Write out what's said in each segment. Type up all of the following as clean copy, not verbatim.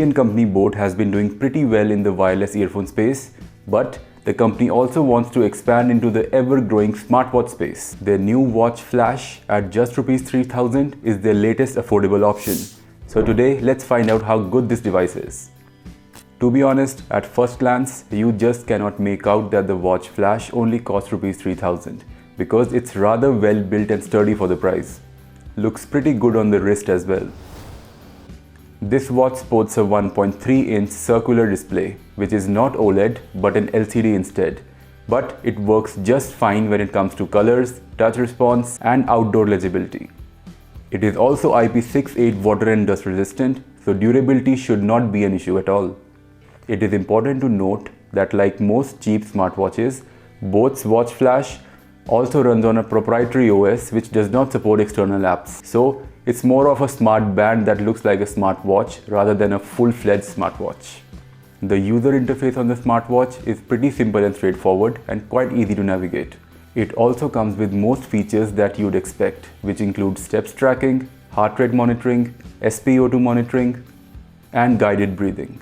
Korean company Boat has been doing pretty well in the wireless earphone space, but the company also wants to expand into the ever-growing smartwatch space. Their new watch Flash at just Rs 3000 is their latest affordable option. So today, let's find out how good this device is. To be honest, at first glance, you just cannot make out that the watch Flash only costs Rs 3000 because it's rather well built and sturdy for the price. Looks pretty good on the wrist as well. This watch sports a 1.3-inch circular display, which is not OLED but an LCD instead. But it works just fine when it comes to colors, touch response and outdoor legibility. It is also IP68 water and dust resistant, so durability should not be an issue at all. It is important to note that like most cheap smartwatches, Boat's watch Flash also runs on a proprietary OS which does not support external apps. So it's more of a smart band that looks like a smartwatch rather than a full-fledged smartwatch. The user interface on the smartwatch is pretty simple and straightforward and quite easy to navigate. It also comes with most features that you'd expect, which include steps tracking, heart rate monitoring, SpO2 monitoring, and guided breathing.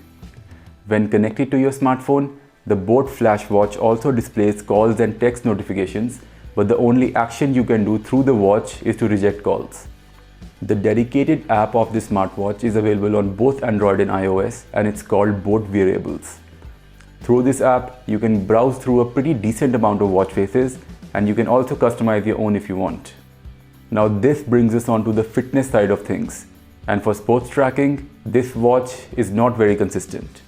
When connected to your smartphone, the Boat Flash watch also displays calls and text notifications, but the only action you can do through the watch is to reject calls. The dedicated app of this smartwatch is available on both Android and iOS, and it's called Boat Wearables. Through this app, you can browse through a pretty decent amount of watch faces, and you can also customize your own if you want. Now this brings us on to the fitness side of things, and for sports tracking, this watch is not very consistent.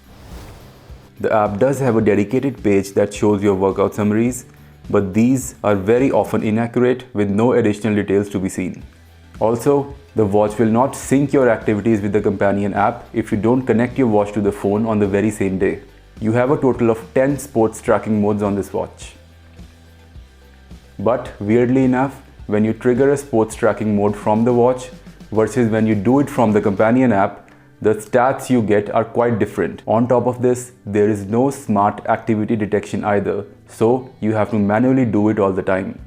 The app does have a dedicated page that shows your workout summaries, but these are very often inaccurate with no additional details to be seen. Also, the watch will not sync your activities with the companion app if you don't connect your watch to the phone on the very same day. You have a total of 10 sports tracking modes on this watch. But weirdly enough, when you trigger a sports tracking mode from the watch versus when you do it from the companion app, the stats you get are quite different. On top of this, there is no smart activity detection either, so you have to manually do it all the time.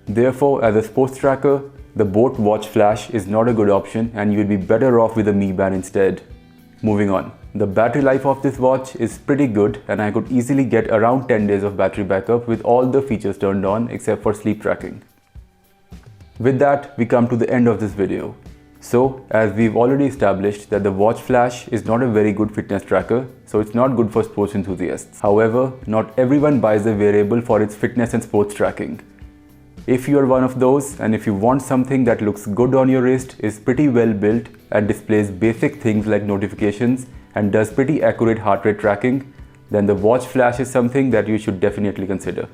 Therefore, as a sports tracker, the Boat Watch Flash is not a good option and you'd be better off with a Mi Band instead. Moving on. The battery life of this watch is pretty good and I could easily get around 10 days of battery backup with all the features turned on except for sleep tracking. With that, we come to the end of this video. So, as we've already established that the Watch Flash is not a very good fitness tracker, so it's not good for sports enthusiasts. However, not everyone buys a wearable for its fitness and sports tracking. If you are one of those and if you want something that looks good on your wrist, is pretty well built and displays basic things like notifications and does pretty accurate heart rate tracking, then the Watch Flash is something that you should definitely consider.